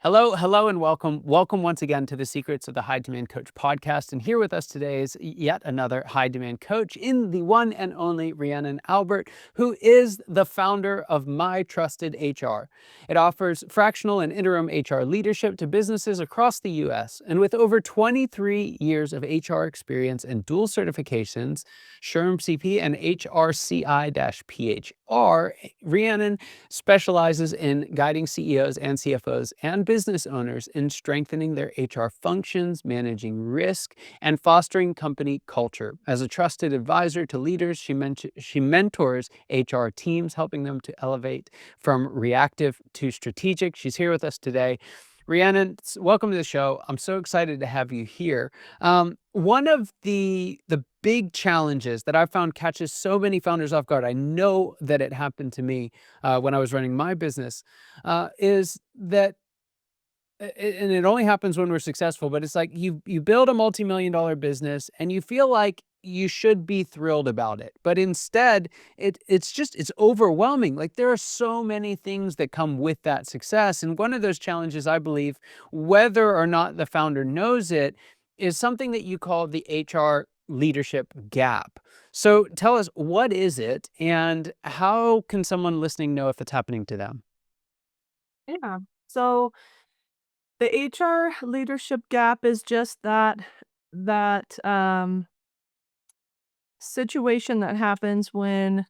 Hello, hello, and welcome. Welcome once again to the Secrets of the High Demand Coach podcast. And here with us today is yet another high demand coach in the one and only Rhiannon Albert, who is the founder of My Trusted HR. It offers fractional and interim HR leadership to businesses across the US. And with over 23 years of HR experience and dual certifications, SHRM-CP and HRCI-PHR, Rhiannon specializes in guiding CEOs and CFOs and business owners in strengthening their HR functions, managing risk, and fostering company culture. As a trusted advisor to leaders, she mentors HR teams, helping them to elevate from reactive to strategic. She's here with us today. Rhiannon, welcome to the show. I'm so excited to have you here. One of the big challenges that I've found catches so many founders off guard, I know that it happened to me when I was running my business, is that, and it only happens when we're successful, but it's like you build a multi-million-dollar business and you feel like you should be thrilled about it. But instead, it's overwhelming. Like there are so many things that come with that success. And one of those challenges, I believe, whether or not the founder knows it, is something that you call the HR leadership gap. So tell us, what is it and how can someone listening know if it's happening to them? Yeah. So the HR leadership gap is just that situation that happens when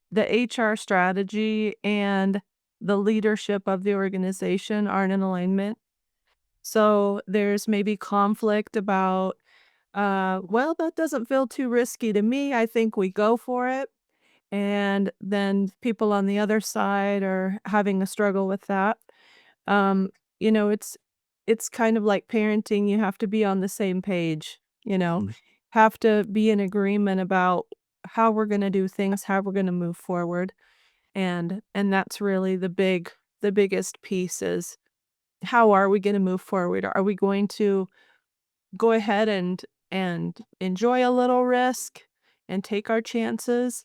the HR strategy and the leadership of the organization aren't in alignment. So there's maybe conflict about, well, that doesn't feel too risky to me. I think we go for it. And then people on the other side are having a struggle with that. Um, you know, it's kind of like parenting, you have to be on the same page, Mm. have to be in agreement about how we're gonna do things, how we're gonna move forward, and that's really the biggest piece is how are we gonna move forward? Are we going to go ahead and enjoy a little risk and take our chances?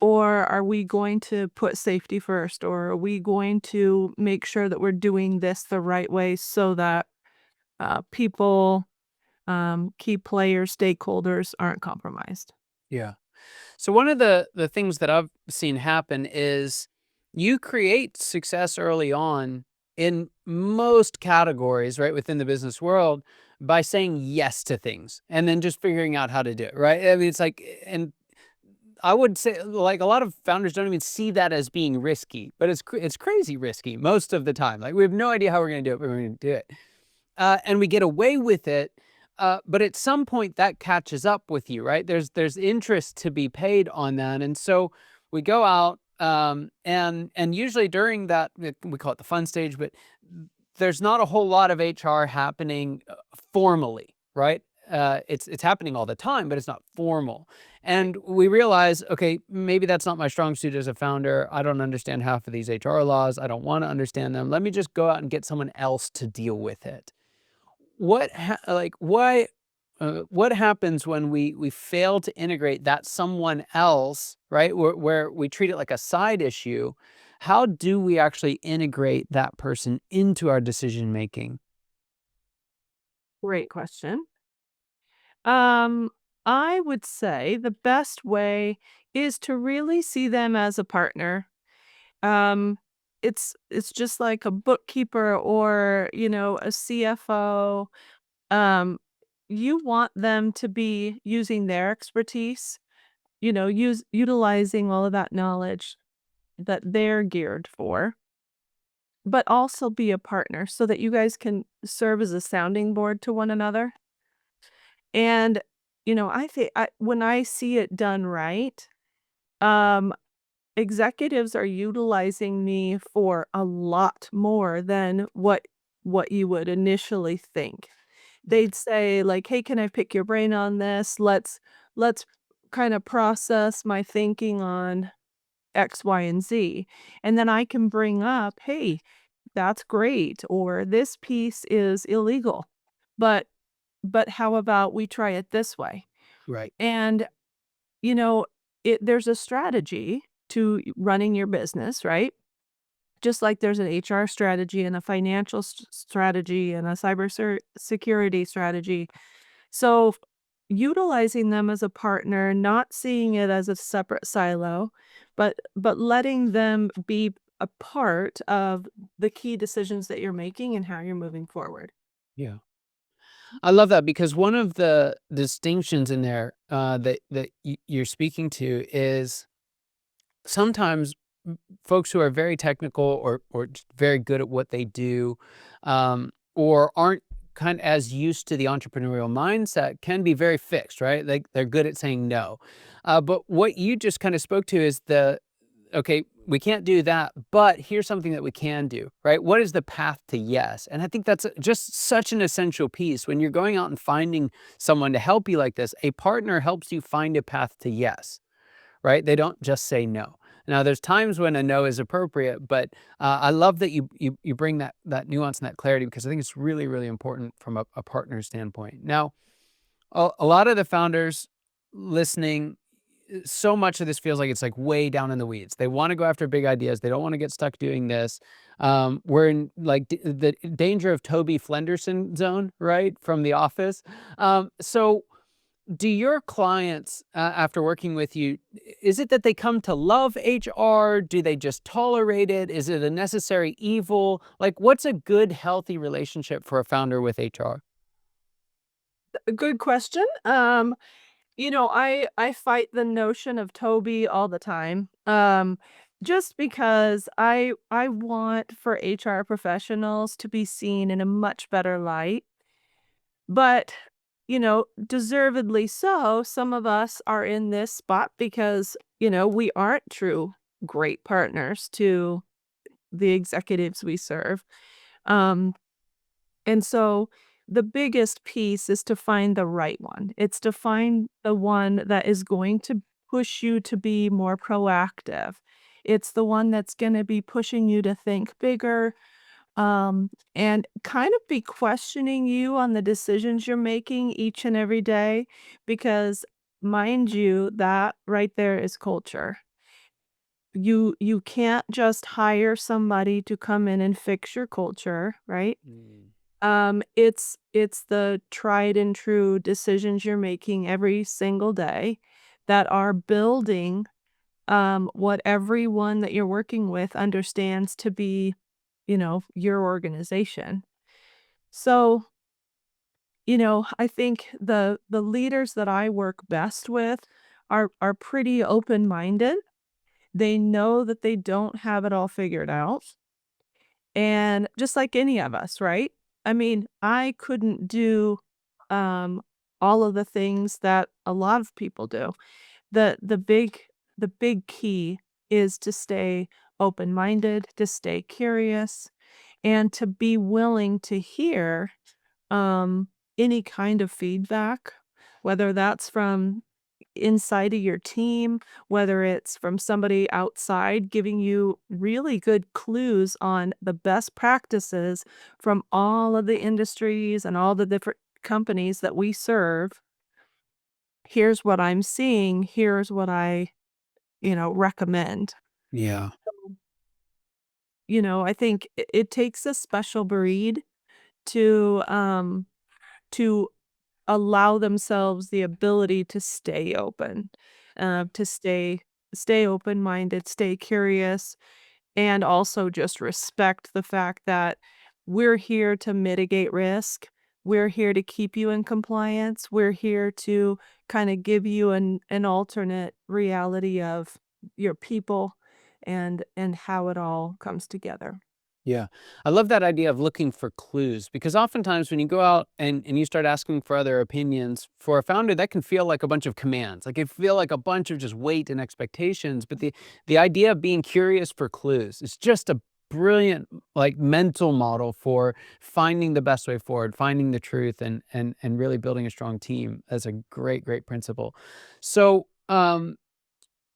Or are we going to put safety first? Or are we going to make sure that we're doing this the right way so that people, key players, stakeholders aren't compromised? Yeah. So one of the things that I've seen happen is you create success early on in most categories, right, within the business world by saying yes to things and then just figuring out how to do it, right? I mean, it's like, and I would say like a lot of founders don't even see that as being risky, but it's crazy risky most of the time. Like we have no idea how we're going to do it, but we're going to do it. And we get away with it. But at some point that catches up with you, right? There's interest to be paid on that, and so we go out, and usually during that we call it the fun stage, but there's not a whole lot of HR happening formally, right? It's happening all the time, but it's not formal. Right. And we realize, okay, maybe that's not my strong suit as a founder. I don't understand half of these HR laws. I don't want to understand them. Let me just go out and get someone else to deal with it. What happens when we fail to integrate that someone else, right? Where we treat it like a side issue. How do we actually integrate that person into our decision making? Great question. Um, I would say the best way is to really see them as a partner. Um, it's just like a bookkeeper or, a CFO. You want them to be using their expertise, utilizing all of that knowledge that they're geared for, but also be a partner so that you guys can serve as a sounding board to one another. And, I think when I see it done right, um, executives are utilizing me for a lot more than what you would initially think. They'd say like, "Hey, can I pick your brain on this? Let's kind of process my thinking on X, Y, and Z." And then I can bring up, "Hey, that's great," or "This piece is illegal. But how about we try it this way?" Right. And, you know, there's a strategy to running your business, right? just like there's an HR strategy and a financial strategy and a security strategy. So utilizing them as a partner, not seeing it as a separate silo, but letting them be a part of the key decisions that you're making and how you're moving forward. Yeah. I love that because one of the distinctions in there, that you're speaking to is sometimes folks who are very technical or just very good at what they do, or aren't kind of as used to the entrepreneurial mindset can be very fixed, right? Like they're good at saying no. But what you just kind of spoke to is okay, we can't do that, but here's something that we can do, right? What is the path to yes? And I think that's just such an essential piece. When you're going out and finding someone to help you like this, a partner helps you find a path to yes, right? They don't just say no. Now, there's times when a no is appropriate, but I love that you bring that nuance and that clarity because I think it's really, really important from a partner standpoint. Now, a lot of the founders listening, so much of this feels like it's like way down in the weeds. They want to go after big ideas. They don't want to get stuck doing this. We're in like the danger of Toby Flenderson zone, right, from The Office. So do your clients, after working with you, is it that they come to love HR? Do they just tolerate it? Is it a necessary evil? Like, what's a good, healthy relationship for a founder with HR? Good question. I fight the notion of Toby all the time. Just because I want for HR professionals to be seen in a much better light. But, deservedly so, some of us are in this spot because, we aren't true great partners to the executives we serve. Um, and so the biggest piece is to find the right one. It's to find the one that is going to push you to be more proactive. It's the one that's going to be pushing you to think bigger, and kind of be questioning you on the decisions you're making each and every day, because mind you, that right there is culture. You can't just hire somebody to come in and fix your culture, right? Mm, It's the tried and true decisions you're making every single day that are building what everyone that you're working with understands to be, your organization. So, I think the leaders that I work best with are pretty open-minded. They know that they don't have it all figured out. And just like any of us, right? I mean, I couldn't do um all of the things that a lot of people do. The big key is to stay open-minded, to stay curious, and to be willing to hear um, any kind of feedback, whether that's from inside of your team, whether it's from somebody outside giving you really good clues on the best practices from all of the industries and all the different companies that we serve. Here's what I'm seeing. Here's what I, recommend. yeah. I think it takes a special breed to allow themselves the ability to stay open, to stay open-minded, stay curious, and also just respect the fact that we're here to mitigate risk. We're here to keep you in compliance. We're here to kinda give you an alternate reality of your people and how it all comes together. Yeah. I love that idea of looking for clues because oftentimes when you go out and you start asking for other opinions, for a founder, that can feel like a bunch of commands. Like it feel like a bunch of just weight and expectations. But the idea of being curious for clues is just a brilliant like mental model for finding the best way forward, finding the truth and really building a strong team as a great, great principle. So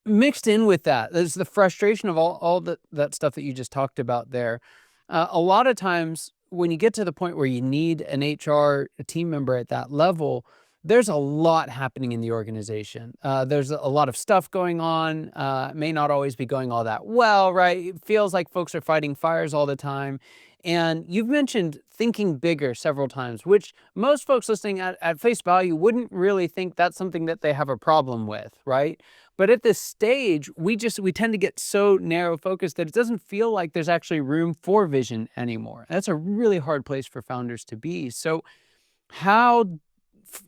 mixed in with that, there's the frustration of all that stuff that you just talked about there. A lot of times when you get to the point where you need an HR team member at that level, there's a lot happening in the organization. There's a lot of stuff going on, may not always be going all that well, right? It feels like folks are fighting fires all the time. And you've mentioned thinking bigger several times, which most folks listening at face value wouldn't really think that's something that they have a problem with, right? But at this stage, we tend to get so narrow focused that it doesn't feel like there's actually room for vision anymore. That's a really hard place for founders to be. So how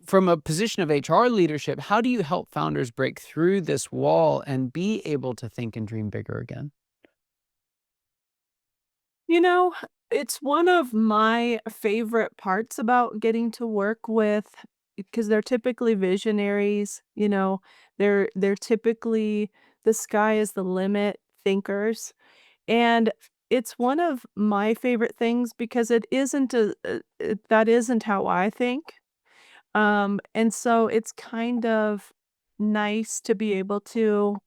from a position of HR leadership, how do you help founders break through this wall and be able to think and dream bigger again? You know, it's one of my favorite parts about getting to work with because they're typically visionaries, they're typically the sky is the limit thinkers. And it's one of my favorite things because it isn't that isn't how I think. And so it's kind of nice to be able to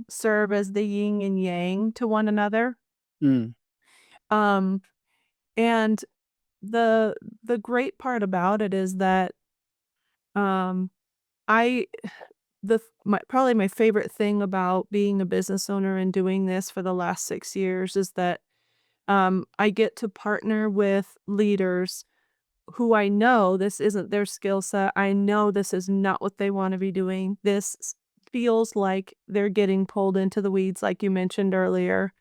serve as the yin and yang to one another. Mm, Um And the the great part about it is that, um, I the f my probably my favorite thing about being a business owner and doing this for the last 6 years is that, I get to partner with leaders who I know this isn't their skill set. I know this is not what they wanna be doing. This feels like they're getting pulled into the weeds like you mentioned earlier.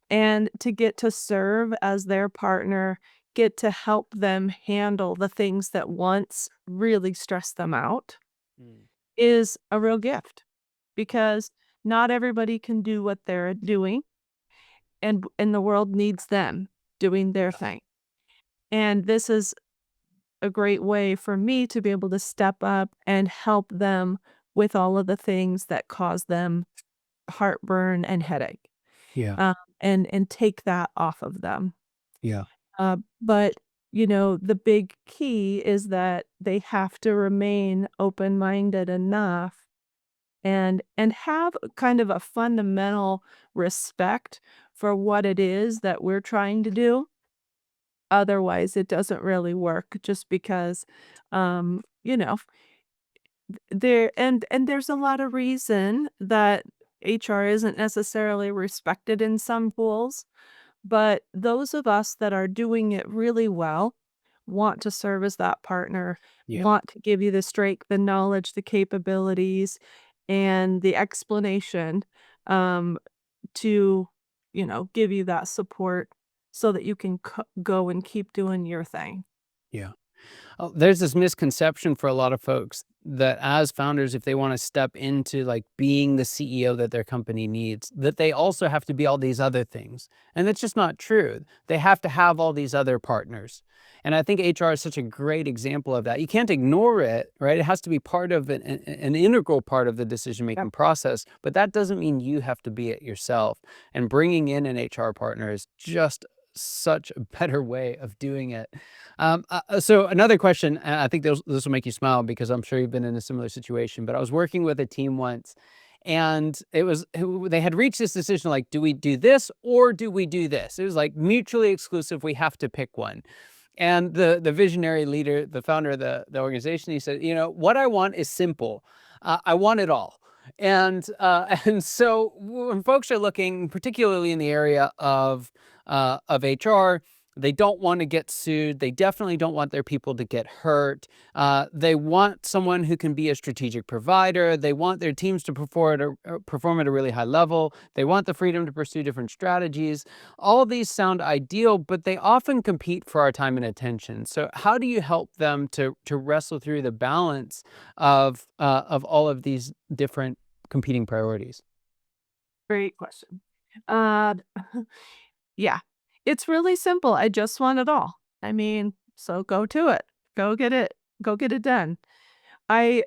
And to get to serve as their partner, get to help them handle the things that once really stressed them out mm, is a real gift because not everybody can do what they're doing and the world needs them doing their yeah, thing. And this is a great way for me to be able to step up and help them with all of the things that cause them heartburn and headache, yeah, and take that off of them. yeah, But, the big key is that they have to remain open-minded enough and have kind of a fundamental respect for what it is that we're trying to do. Otherwise, it doesn't really work just because, um, you know, and there's a lot of reason that HR isn't necessarily respected in some pools. But those of us that are doing it really well want to serve as that partner, yeah, want to give you the strength, the knowledge, the capabilities, and the explanation um, to, give you that support so that you can go and keep doing your thing. yeah. Oh, there's this misconception for a lot of folks that as founders, if they want to step into like being the CEO that their company needs, that they also have to be all these other things. And that's just not true. They have to have all these other partners. And I think HR is such a great example of that. You can't ignore it, right? It has to be part of an integral part of the decision Yep. making process, but that doesn't mean you have to be it yourself. And bringing in an HR partner is just such a better way of doing it. So another question, and I think this will make you smile because I'm sure you've been in a similar situation. But I was working with a team once, and they had reached this decision like, do we do this or do we do this? It was like mutually exclusive. We have to pick one. And the visionary leader, the founder of the organization, he said, what I want is simple. I want it all. And and so when folks are looking, particularly in the area of HR, they don't want to get sued. They definitely don't want their people to get hurt. They want someone who can be a strategic provider. They want their teams to perform at a really high level. They want the freedom to pursue different strategies. All of these sound ideal, but they often compete for our time and attention. So, how do you help them to wrestle through the balance of all of these different competing priorities? Great question. Uh, yeah, it's really simple. I just want it all. I mean, so go to it. Go get it. Go get it done. I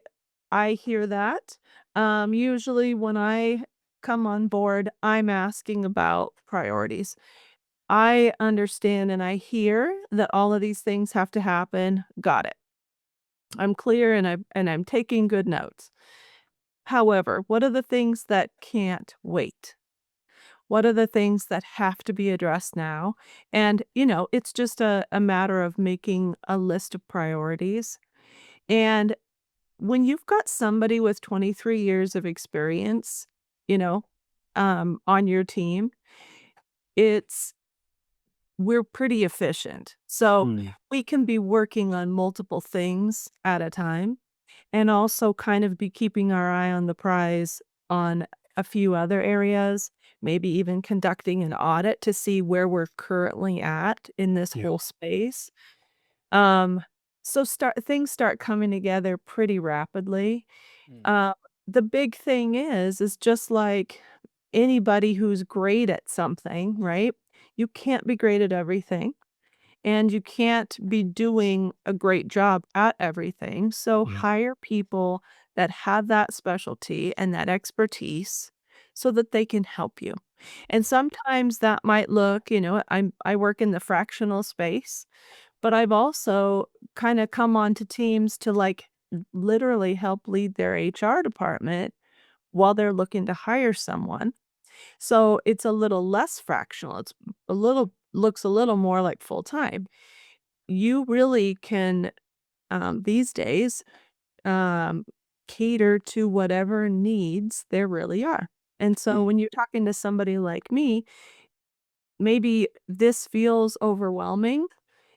I hear that. Usually when I come on board, I'm asking about priorities. I understand and I hear that all of these things have to happen. Got it. I'm clear and I'm taking good notes. However, what are the things that can't wait? What are the things that have to be addressed now? And, it's just a matter of making a list of priorities And when you've got somebody with 23 years of experience, on your team, it's we're pretty efficient. So Mm, we can be working on multiple things at a time and also kind of be keeping our eye on the prize on a few other areas, maybe even conducting an audit to see where we're currently at in this yeah. whole space. Um, so things start coming together pretty rapidly. Mm, Uh, the big thing is just like anybody who's great at something, right? You can't be great at everything and you can't be doing a great job at everything. So yeah. hire people that have that specialty and that expertise so that they can help you. And sometimes that might look, I work in the fractional space, but I've also kind of come onto teams to like literally help lead their HR department while they're looking to hire someone. So it's a little less fractional. It's a little looks a little more like full time. You really can, these days, um, cater to whatever needs there really are. And so Mm, when you're talking to somebody like me, maybe this feels overwhelming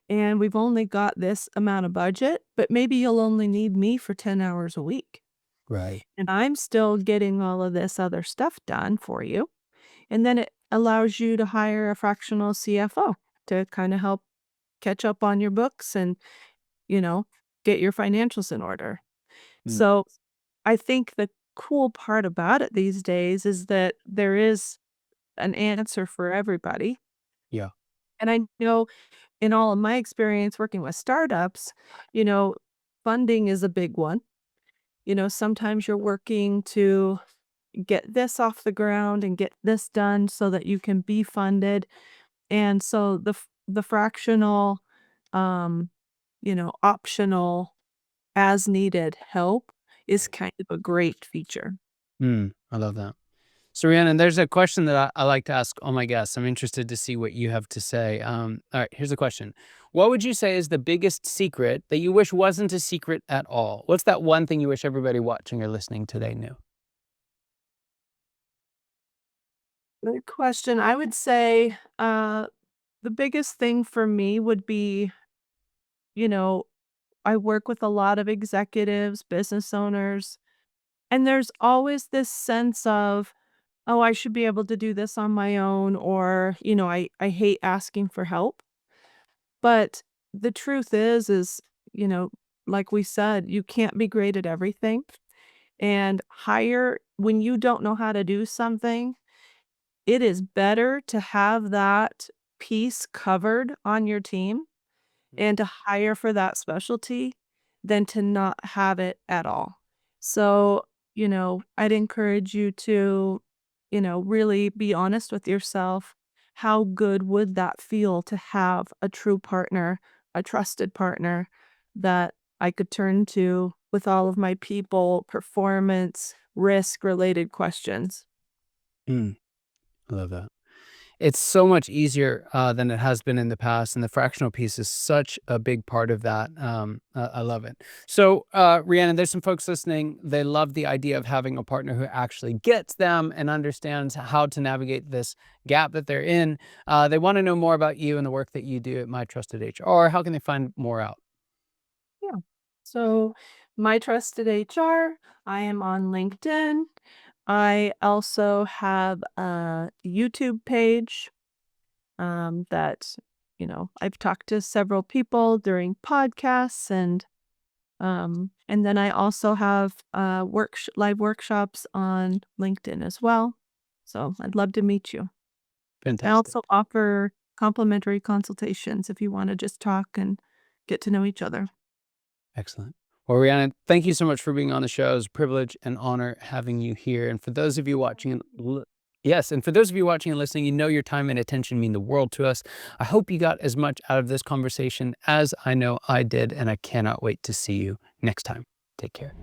and we've only got this amount of budget, but maybe you'll only need me for 10 hours a week. right. And I'm still getting all of this other stuff done for you. And then it allows you to hire a fractional CFO to kind of help catch up on your books and, you know, get your financials in order. Mm, So I think the cool part about it these days is that there is an answer for everybody. yeah. And I know in all of my experience working with startups, you know, funding is a big one. Sometimes you're working to get this off the ground and get this done so that you can be funded. And so the fractional, um, optional as needed help is Right. kind of a great feature. I love that. So, Rhiannon, there's a question that I like to ask all my guests. I'm interested to see what you have to say. All right, here's a question. What would you say is the biggest secret that you wish wasn't a secret at all? What's that one thing you wish everybody watching or listening today knew? Good question. I would say the biggest thing for me would be, you know, I work with a lot of executives, business owners, and there's always this sense of, oh, I should be able to do this on my own, or, I hate asking for help. But the truth is, you know, like we said, you can't be great at everything. And hire when you don't know how to do something, it is better to have that piece covered on your team Mm, and to hire for that specialty than to not have it at all. So, I'd encourage you to, really be honest with yourself. How good would that feel to have a true partner, a trusted partner that I could turn to with all of my people, performance, risk related questions? mm, I love that. It's so much easier than it has been in the past, and the fractional piece is such a big part of that. I love it. So, Rhiannon, there's some folks listening. They love the idea of having a partner who actually gets them and understands how to navigate this gap that they're in. They want to know more about you and the work that you do at My Trusted HR. How can they find more out? Yeah. So, my trusted HR, I am on LinkedIn. I also have a YouTube page that, I've talked to several people during podcasts and then I also have live workshops on LinkedIn as well. So, I'd love to meet you. I Fantastic. also offer complimentary consultations if you want to just talk and get to know each other. Excellent. Well, Rhiannon, thank you so much for being on the show. It was a privilege and honor having you here. And for those of you watching yes, and for those of you watching and listening, you know your time and attention mean the world to us. I hope you got as much out of this conversation as I know I did, and I cannot wait to see you next time. Take care.